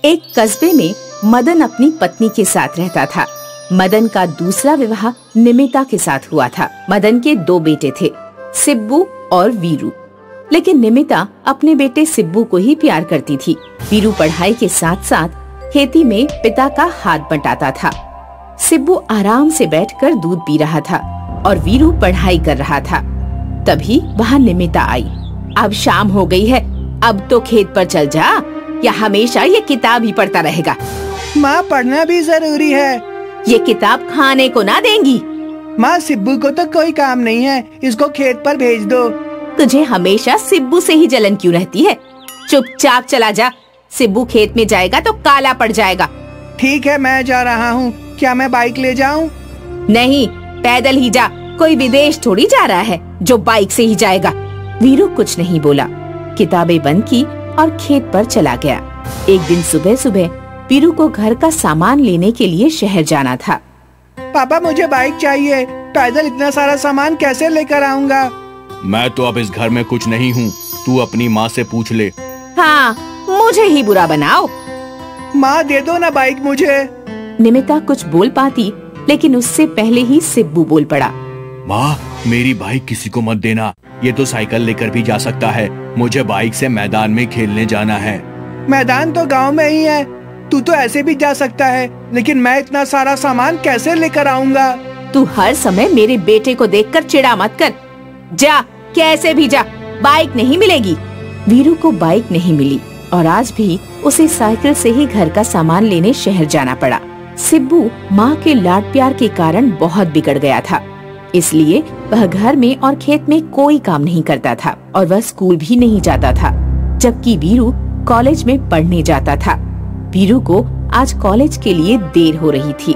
एक कस्बे में मदन अपनी पत्नी के साथ रहता था। मदन का दूसरा विवाह निमिता के साथ हुआ था। मदन के 2 बेटे थे, सिब्बू और वीरू। लेकिन निमिता अपने बेटे सिब्बू को ही प्यार करती थी। वीरू पढ़ाई के साथ साथ खेती में पिता का हाथ बंटाता था। सिब्बू आराम से बैठकर दूध पी रहा था और वीरू पढ़ाई कर रहा था। तभी वहाँ निमिता आई। अब शाम हो गई है, अब तो खेत पर चल जा, या हमेशा ये किताब ही पढ़ता रहेगा। माँ, पढ़ना भी जरूरी है। ये किताब खाने को ना देंगी। माँ, सिब्बू को तो कोई काम नहीं है, इसको खेत पर भेज दो। तुझे हमेशा सिब्बू से ही जलन क्यों रहती है? चुपचाप चला जा, सिब्बू खेत में जाएगा तो काला पड़ जाएगा। ठीक है, मैं जा रहा हूँ। क्या मैं बाइक ले जाऊँ? नहीं, पैदल ही जा। कोई विदेश थोड़ी जा रहा है जो बाइक से ही जाएगा। वीरू कुछ नहीं बोला, किताबें बंद की और खेत पर चला गया। एक दिन सुबह सुबह वीरू को घर का सामान लेने के लिए शहर जाना था। पापा, मुझे बाइक चाहिए। पैदल इतना सारा सामान कैसे लेकर आऊँगा? मैं तो अब इस घर में कुछ नहीं हूँ, तू अपनी माँ से पूछ ले। हाँ, मुझे ही बुरा बनाओ। माँ, दे दो ना बाइक मुझे। निमिता कुछ बोल पाती, लेकिन उससे पहले ही सिब्बू बोल पड़ा। माँ, मेरी बाइक किसी को मत देना, ये तो साइकिल लेकर भी जा सकता है। मुझे बाइक से मैदान में खेलने जाना है। मैदान तो गांव में ही है, तू तो ऐसे भी जा सकता है, लेकिन मैं इतना सारा सामान कैसे लेकर आऊँगा? तू हर समय मेरे बेटे को देखकर चिढ़ा मत कर। जा, कैसे भी जा, बाइक नहीं मिलेगी। वीरू को बाइक नहीं मिली और आज भी उसे साइकिल से ही घर का सामान लेने शहर जाना पड़ा। सिब्बू माँ के लाड प्यार के कारण बहुत बिगड़ गया था, इसलिए वह घर में और खेत में कोई काम नहीं करता था और वह स्कूल भी नहीं जाता था, जबकि वीरू कॉलेज में पढ़ने जाता था। वीरू को आज कॉलेज के लिए देर हो रही थी।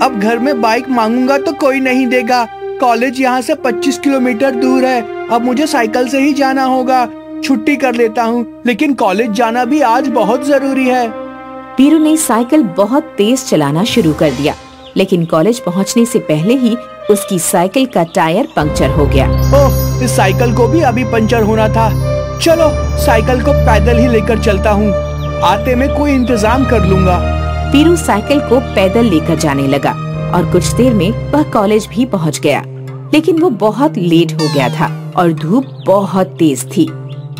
अब घर में बाइक मांगूंगा तो कोई नहीं देगा। कॉलेज यहाँ से 25 किलोमीटर दूर है। अब मुझे साइकिल से ही जाना होगा। छुट्टी कर लेता हूँ, लेकिन कॉलेज जाना भी आज बहुत जरूरी है। वीरू ने साइकिल बहुत तेज चलाना शुरू कर दिया, लेकिन कॉलेज पहुँचने से पहले ही उसकी साइकिल का टायर पंक्चर हो गया। ओह, इस साइकिल को भी अभी पंचर होना था। चलो, साइकिल को पैदल ही लेकर चलता हूँ, आते में कोई इंतजाम कर लूँगा। वीरू साइकिल को पैदल लेकर जाने लगा और कुछ देर में वह कॉलेज भी पहुँच गया, लेकिन वो बहुत लेट हो गया था और धूप बहुत तेज थी।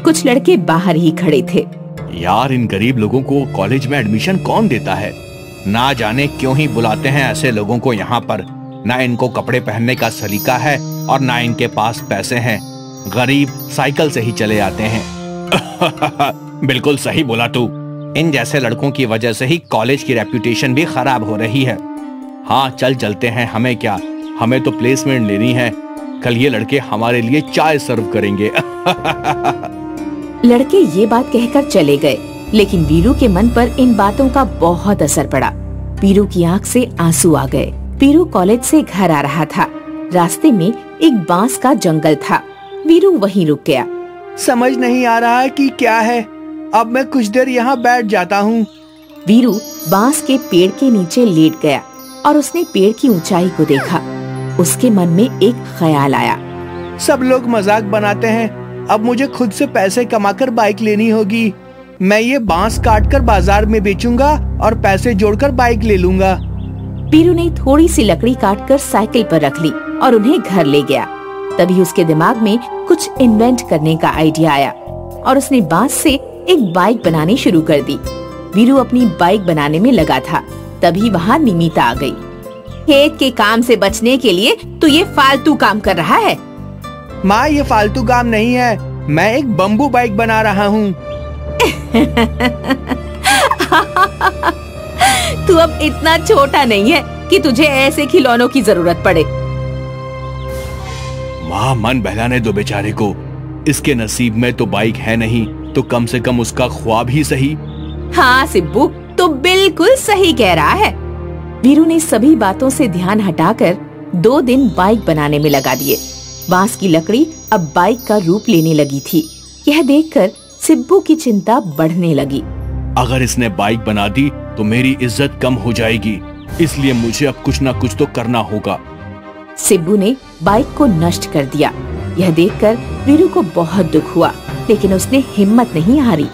कुछ लड़के बाहर ही खड़े थे। यार, इन गरीब लोगों को कॉलेज में एडमिशन कौन देता है? ना जाने क्यों ही बुलाते हैं ऐसे लोगों को यहाँ पर। ना इनको कपड़े पहनने का सलीका है और ना इनके पास पैसे हैं। गरीब साइकिल से ही चले आते हैं। बिल्कुल सही बोला तू। इन जैसे लड़कों की वजह से ही कॉलेज की रेपुटेशन भी खराब हो रही है। हाँ, चल चलते हैं, हमें क्या, हमें तो प्लेसमेंट लेनी है। कल ये लड़के हमारे लिए चाय सर्व करेंगे। लड़के ये बात कहकर चले गए, लेकिन वीरू के मन पर इन बातों का बहुत असर पड़ा। वीरू की आंख से आंसू आ गए। वीरू कॉलेज से घर आ रहा था। रास्ते में एक बांस का जंगल था। वीरू वहीं रुक गया। समझ नहीं आ रहा है कि क्या है। अब मैं कुछ देर यहाँ बैठ जाता हूँ। वीरू बांस के पेड़ के नीचे लेट गया और उसने पेड़ की ऊंचाई को देखा। उसके मन में एक ख्याल आया। सब लोग मजाक बनाते हैं, अब मुझे खुद से पैसे कमाकर बाइक लेनी होगी। मैं ये बांस काटकर बाजार में बेचूंगा और पैसे जोड़कर बाइक ले लूंगा। वीरू ने थोड़ी सी लकड़ी काटकर साइकिल पर रख ली और उन्हें घर ले गया। तभी उसके दिमाग में कुछ इन्वेंट करने का आइडिया आया और उसने बांस से एक बाइक बनानी शुरू कर दी। वीरू अपनी बाइक बनाने में लगा था, तभी वहाँ निमिता आ गई। खेत के काम से बचने के लिए तू ये फालतू काम कर रहा है? माँ, ये फालतू काम नहीं है, मैं एक बम्बू बाइक बना रहा हूँ। तू अब इतना छोटा नहीं है कि तुझे ऐसे खिलौनों की जरूरत पड़े। माँ, मन बहलाने दो बेचारे को। इसके नसीब में तो बाइक है नहीं, तो कम से कम उसका ख्वाब ही सही। हाँ सिब्बू, तो बिल्कुल सही कह रहा है। वीरू ने सभी बातों से ध्यान हटाकर 2 दिन बाइक बनाने में लगा दिए। बांस की लकड़ी अब बाइक का रूप लेने लगी थी। यह देखकर सिब्बू की चिंता बढ़ने लगी। अगर इसने बाइक बना दी तो मेरी इज्जत कम हो जाएगी, इसलिए मुझे अब कुछ ना कुछ तो करना होगा। सिब्बू ने बाइक को नष्ट कर दिया। यह देखकर वीरू को बहुत दुख हुआ, लेकिन उसने हिम्मत नहीं हारी।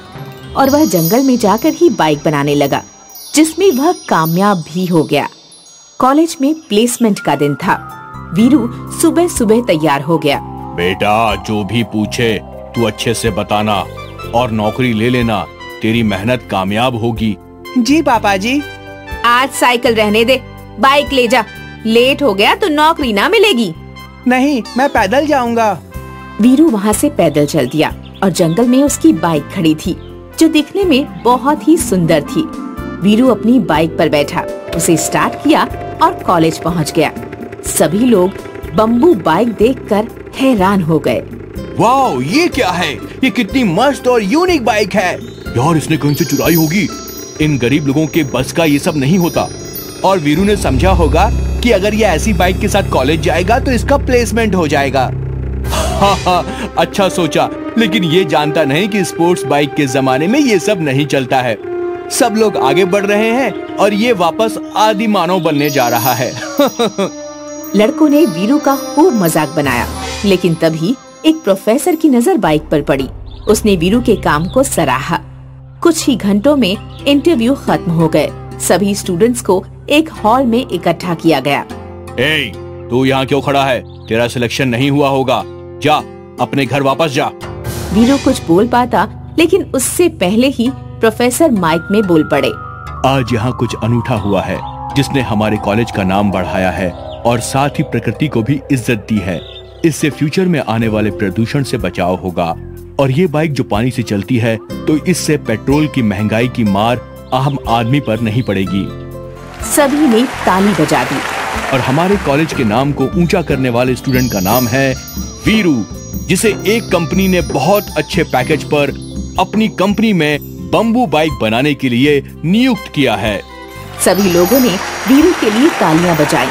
और वह जंगल में जाकर ही बाइक बनाने लगा, जिसमें वह कामयाब भी हो गया। कॉलेज में प्लेसमेंट का दिन था। वीरू सुबह सुबह तैयार हो गया। बेटा, जो भी पूछे तू अच्छे से बताना और नौकरी ले लेना, तेरी मेहनत कामयाब होगी। जी पापा जी। आज साइकिल रहने दे, बाइक ले जा। लेट हो गया तो नौकरी ना मिलेगी। नहीं, मैं पैदल जाऊंगा। वीरू वहाँ से पैदल चल दिया और जंगल में उसकी बाइक खड़ी थी, जो दिखने में बहुत ही सुंदर थी। वीरू अपनी बाइक पर बैठा, उसे स्टार्ट किया और कॉलेज पहुँच गया। सभी लोग बम्बू बाइक देखकर हैरान हो गए। वाओ, ये क्या है? ये कितनी मस्त और यूनिक बाइक है। यार, इसने कहीं से चुराई होगी। इन गरीब लोगों के बस का ये सब नहीं होता। और वीरू ने समझा होगा कि अगर ये ऐसी बाइक के साथ कॉलेज जाएगा तो इसका प्लेसमेंट हो जाएगा। हाँ, अच्छा सोचा, लेकिन ये जानता नहीं कि स्पोर्ट्स बाइक के जमाने में ये सब नहीं चलता है। सब लोग आगे बढ़ रहे हैं और ये वापस आदि मानव बनने जा रहा है। लड़कों ने वीरू का खूब मजाक बनाया, लेकिन तभी एक प्रोफेसर की नजर बाइक पर पड़ी। उसने वीरू के काम को सराहा। कुछ ही घंटों में इंटरव्यू खत्म हो गए। सभी स्टूडेंट्स को एक हॉल में इकट्ठा किया गया। ए, तू यहाँ क्यों खड़ा है? तेरा सिलेक्शन नहीं हुआ होगा। जा, अपने घर वापस जा। वीरू कुछ बोल पाता, लेकिन उससे पहले ही प्रोफेसर माइक में बोल पड़े। आज यहाँ कुछ अनूठा हुआ है, जिसने हमारे कॉलेज का नाम बढ़ाया है और साथ ही प्रकृति को भी इज्जत दी है। इससे फ्यूचर में आने वाले प्रदूषण से बचाव होगा। और ये बाइक जो पानी से चलती है, तो इससे पेट्रोल की महंगाई की मार आम आदमी पर नहीं पड़ेगी। सभी ने ताली बजा दी। और हमारे कॉलेज के नाम को ऊंचा करने वाले स्टूडेंट का नाम है वीरू, जिसे एक कंपनी ने बहुत अच्छे पैकेज पर अपनी कंपनी में बम्बू बाइक बनाने के लिए नियुक्त किया है। सभी लोगों ने वीरू के लिए तालियां बजाई।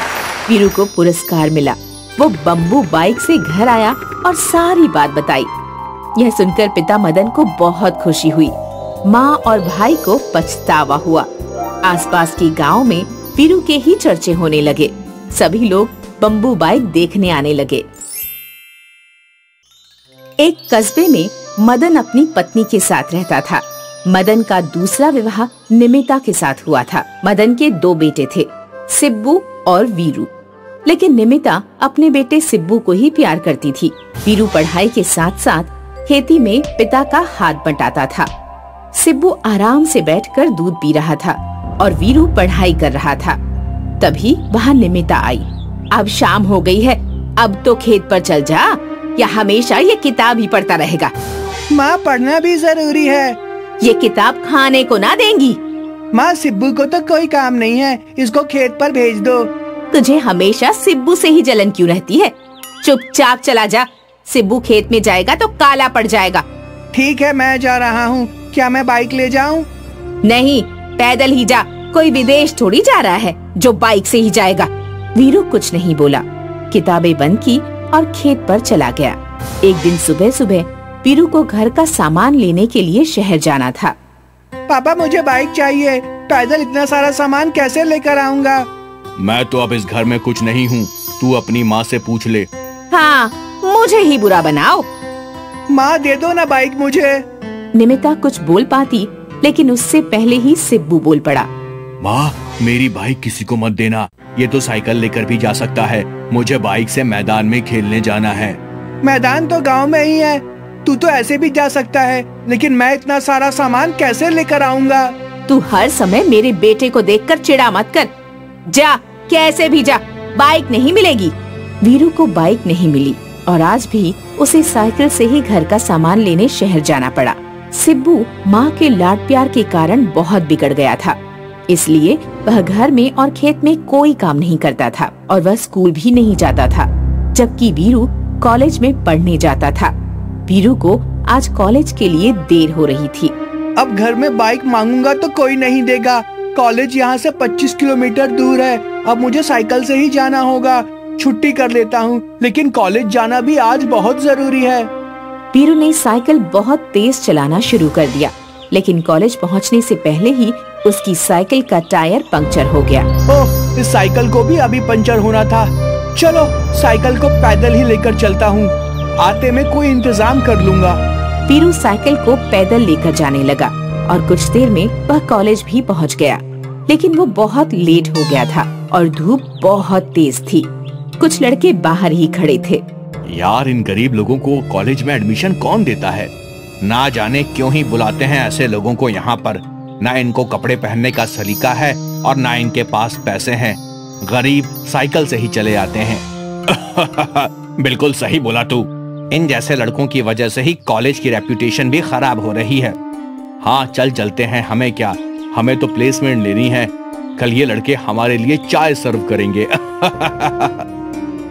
वीरू को पुरस्कार मिला। वो बम्बू बाइक से घर आया और सारी बात बताई। यह सुनकर पिता मदन को बहुत खुशी हुई। माँ और भाई को पछतावा हुआ। आसपास के गांव में वीरू के ही चर्चे होने लगे। सभी लोग बम्बू बाइक देखने आने लगे। एक कस्बे में मदन अपनी पत्नी के साथ रहता था। मदन का दूसरा विवाह निमिता के साथ हुआ था। मदन के 2 बेटे थे, सिब्बू और वीरू। लेकिन निमिता अपने बेटे सिब्बू को ही प्यार करती थी। वीरू पढ़ाई के साथ साथ खेती में पिता का हाथ बटाता था। सिब्बू आराम से बैठकर दूध पी रहा था और वीरू पढ़ाई कर रहा था। तभी वहाँ निमिता आई। अब शाम हो गई है, अब तो खेत पर चल जा, या हमेशा ये किताब ही पढ़ता रहेगा। माँ, पढ़ना भी जरूरी है। ये किताब खाने को ना देंगी। माँ, सिब्बू को तो कोई काम नहीं है, इसको खेत पर भेज दो। तुझे हमेशा सिब्बू से ही जलन क्यों रहती है? चुपचाप चला जा। सिब्बू खेत में जाएगा तो काला पड़ जाएगा। ठीक है, मैं जा रहा हूँ। क्या मैं बाइक ले जाऊँ? नहीं, पैदल ही जा। कोई विदेश थोड़ी जा रहा है जो बाइक से ही जाएगा। वीरू कुछ नहीं बोला, किताबें बंद की और खेत पर चला गया। एक दिन सुबह सुबह वीरू को घर का सामान लेने के लिए शहर जाना था। पापा, मुझे बाइक चाहिए। पैदल इतना सारा सामान कैसे लेकर आऊँगा? मैं तो अब इस घर में कुछ नहीं हूँ, तू अपनी माँ से पूछ ले। हाँ, मुझे ही बुरा बनाओ। माँ, दे दो ना बाइक मुझे। निमिता कुछ बोल पाती, लेकिन उससे पहले ही सिब्बू बोल पड़ा। माँ, मेरी बाइक किसी को मत देना। ये तो साइकिल लेकर भी जा सकता है। मुझे बाइक से मैदान में खेलने जाना है। मैदान तो गांव में ही है, तू तो ऐसे भी जा सकता है, लेकिन मैं इतना सारा सामान कैसे लेकर आऊँगा? तू हर समय मेरे बेटे को देखकर चिढ़ा मत कर। जा, कैसे भी जा, बाइक नहीं मिलेगी। वीरू को बाइक नहीं मिली और आज भी उसे साइकिल से ही घर का सामान लेने शहर जाना पड़ा। सिब्बू माँ के लाड प्यार के कारण बहुत बिगड़ गया था, इसलिए वह घर में और खेत में कोई काम नहीं करता था और वह स्कूल भी नहीं जाता था, जबकि वीरू कॉलेज में पढ़ने जाता था। वीरू को आज कॉलेज के लिए देर हो रही थी। अब घर में बाइक मांगूंगा तो कोई नहीं देगा। कॉलेज यहाँ से 25 किलोमीटर दूर है। अब मुझे साइकिल से ही जाना होगा। छुट्टी कर लेता हूँ, लेकिन कॉलेज जाना भी आज बहुत जरूरी है। वीरू ने साइकिल बहुत तेज चलाना शुरू कर दिया, लेकिन कॉलेज पहुँचने से पहले ही उसकी साइकिल का टायर पंक्चर हो गया। ओह, इस साइकिल को भी अभी पंचर होना था। चलो, साइकिल को पैदल ही लेकर चलता हूँ। आते में कोई इंतजाम कर लूँगा। वीरू साइकिल को पैदल लेकर जाने लगा। और कुछ देर में वह कॉलेज भी पहुंच गया। लेकिन वो बहुत लेट हो गया था और धूप बहुत तेज थी। कुछ लड़के बाहर ही खड़े थे। यार, इन गरीब लोगों को कॉलेज में एडमिशन कौन देता है? ना जाने क्यों ही बुलाते हैं ऐसे लोगों को यहाँ पर। ना इनको कपड़े पहनने का सलीका है और ना इनके पास पैसे हैं। गरीब साइकिल से ही चले आते हैं। बिल्कुल सही बोला तू। इन जैसे लड़कों की वजह से ही कॉलेज की रेपुटेशन भी खराब हो रही है। हाँ, चलते हैं, हमें क्या, हमें तो प्लेसमेंट लेनी है। कल ये लड़के हमारे लिए चाय सर्व करेंगे।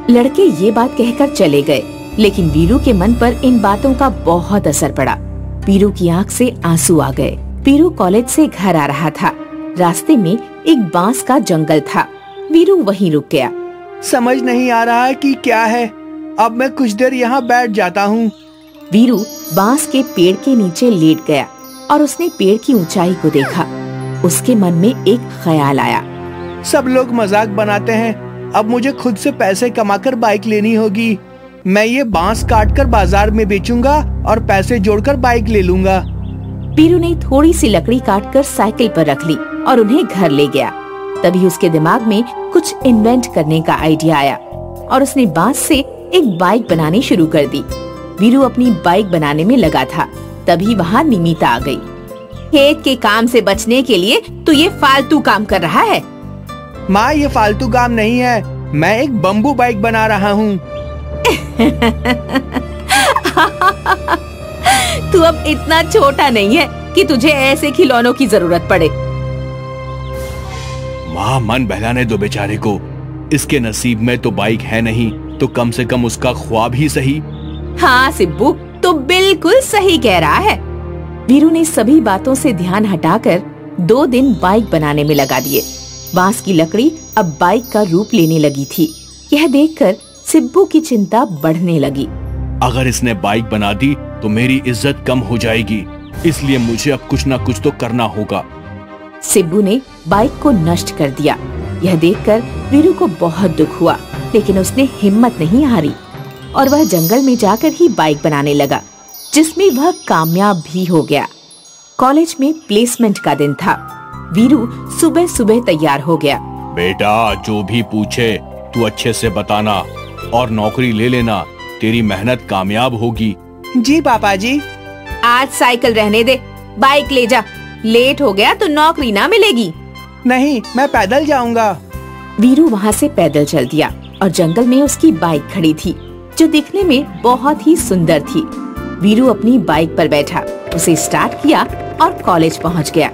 लड़के ये बात कहकर चले गए, लेकिन वीरू के मन पर इन बातों का बहुत असर पड़ा। वीरू की आंख से आंसू आ गए। वीरू कॉलेज से घर आ रहा था। रास्ते में एक बांस का जंगल था। वीरू वहीं रुक गया। समझ नहीं आ रहा है कि क्या है। अब मैं कुछ देर यहाँ बैठ जाता हूँ। वीरू बांस के पेड़ के नीचे लेट गया और उसने पेड़ की ऊंचाई को देखा। उसके मन में एक ख्याल आया। सब लोग मजाक बनाते हैं, अब मुझे खुद से पैसे कमाकर बाइक लेनी होगी। मैं ये बांस काटकर बाजार में बेचूंगा और पैसे जोड़कर बाइक ले लूंगा। वीरू ने थोड़ी सी लकड़ी काटकर साइकिल पर रख ली और उन्हें घर ले गया। तभी उसके दिमाग में कुछ इन्वेंट करने का आइडिया आया और उसने बांस से एक बाइक बनानी शुरू कर दी। वीरू अपनी बाइक बनाने में लगा था। तभी वहाँ निमिता आ गई। खेत के काम से बचने के लिए तू ये फालतू काम कर रहा है? माँ, ये फालतू काम नहीं है, मैं एक बम्बू बाइक बना रहा हूँ। तू अब इतना छोटा नहीं है कि तुझे ऐसे खिलौनों की जरूरत पड़े। माँ, मन बहलाने दो बेचारे को। इसके नसीब में तो बाइक है नहीं, तो कम से कम उसका ख्वाब ही सही। हाँ सिब्बू, तो बिल्कुल सही कह रहा है। वीरू ने सभी बातों से ध्यान हटाकर 2 दिन बाइक बनाने में लगा दिए। बांस की लकड़ी अब बाइक का रूप लेने लगी थी। यह देखकर सिब्बू की चिंता बढ़ने लगी। अगर इसने बाइक बना दी तो मेरी इज्जत कम हो जाएगी, इसलिए मुझे अब कुछ ना कुछ तो करना होगा। सिब्बू ने बाइक को नष्ट कर दिया। यह देखकर वीरू को बहुत दुख हुआ, लेकिन उसने हिम्मत नहीं हारी और वह जंगल में जाकर ही बाइक बनाने लगा, जिसमें वह कामयाब भी हो गया। कॉलेज में प्लेसमेंट का दिन था। वीरू सुबह सुबह तैयार हो गया। बेटा, जो भी पूछे तू अच्छे से बताना और नौकरी ले लेना। तेरी मेहनत कामयाब होगी। जी पापा जी। आज साइकिल रहने दे, बाइक ले जा। लेट हो गया तो नौकरी ना मिलेगी। नहीं, मैं पैदल जाऊंगा। वीरू वहाँ से पैदल चल दिया और जंगल में उसकी बाइक खड़ी थी, जो दिखने में बहुत ही सुंदर थी। वीरू अपनी बाइक पर बैठा, उसे स्टार्ट किया और कॉलेज पहुँच गया।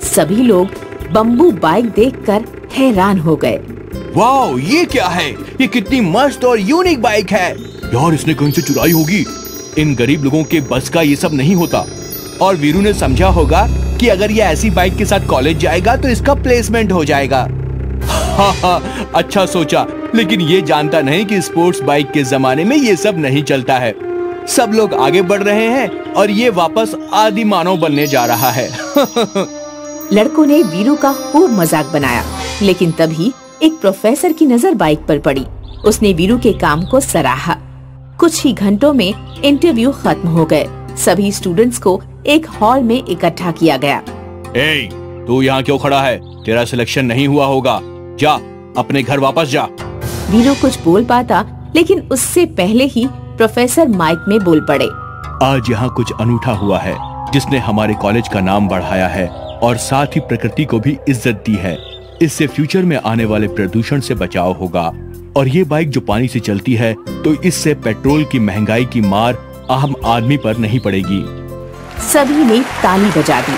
सभी लोग बम्बू बाइक देखकर हैरान हो गए। वाओ, ये क्या है? ये कितनी मस्त और यूनिक बाइक है। यार, इसने कहीं से चुराई होगी। इन गरीब लोगों के बस का ये सब नहीं होता। और वीरू ने समझा होगा कि अगर ये ऐसी बाइक के साथ कॉलेज जाएगा तो इसका प्लेसमेंट हो जाएगा। हाँ, अच्छा सोचा, लेकिन ये जानता नहीं कि स्पोर्ट्स बाइक के जमाने में ये सब नहीं चलता है। सब लोग आगे बढ़ रहे हैं और ये वापस आदि मानव बनने जा रहा है। लड़कों ने वीरू का खूब मजाक बनाया, लेकिन तभी एक प्रोफेसर की नजर बाइक पर पड़ी। उसने वीरू के काम को सराहा। कुछ ही घंटों में इंटरव्यू खत्म हो गए। सभी स्टूडेंट्स को एक हॉल में इकट्ठा किया गया। ए, तू यहाँ क्यों खड़ा है? तेरा सिलेक्शन नहीं हुआ होगा। जा, अपने घर वापस जा। वीरू कुछ बोल पाता, लेकिन उससे पहले ही प्रोफेसर माइक में बोल पड़े। आज यहाँ कुछ अनूठा हुआ है, जिसने हमारे कॉलेज का नाम बढ़ाया है और साथ ही प्रकृति को भी इज्जत दी है। इससे फ्यूचर में आने वाले प्रदूषण से बचाव होगा। और ये बाइक जो पानी से चलती है, तो इससे पेट्रोल की महंगाई की मार आम आदमी पर नहीं पड़ेगी। सभी ने ताली बजा दी।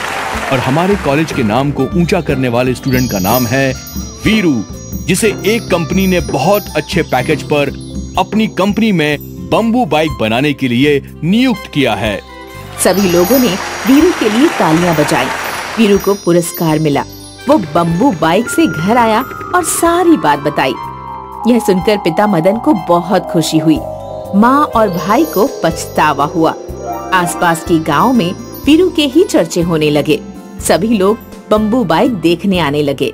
और हमारे कॉलेज के नाम को ऊंचा करने वाले स्टूडेंट का नाम है वीरू, जिसे एक कंपनी ने बहुत अच्छे पैकेज पर अपनी कंपनी में बम्बू बाइक बनाने के लिए नियुक्त किया है। सभी लोगों ने वीरू के लिए तालियां बजाई। वीरू को पुरस्कार मिला। वो बम्बू बाइक से घर आया और सारी बात बताई। यह सुनकर पिता मदन को बहुत खुशी हुई। माँ और भाई को पछतावा हुआ। आसपास के गांव में वीरू के ही चर्चे होने लगे। सभी लोग बम्बू बाइक देखने आने लगे।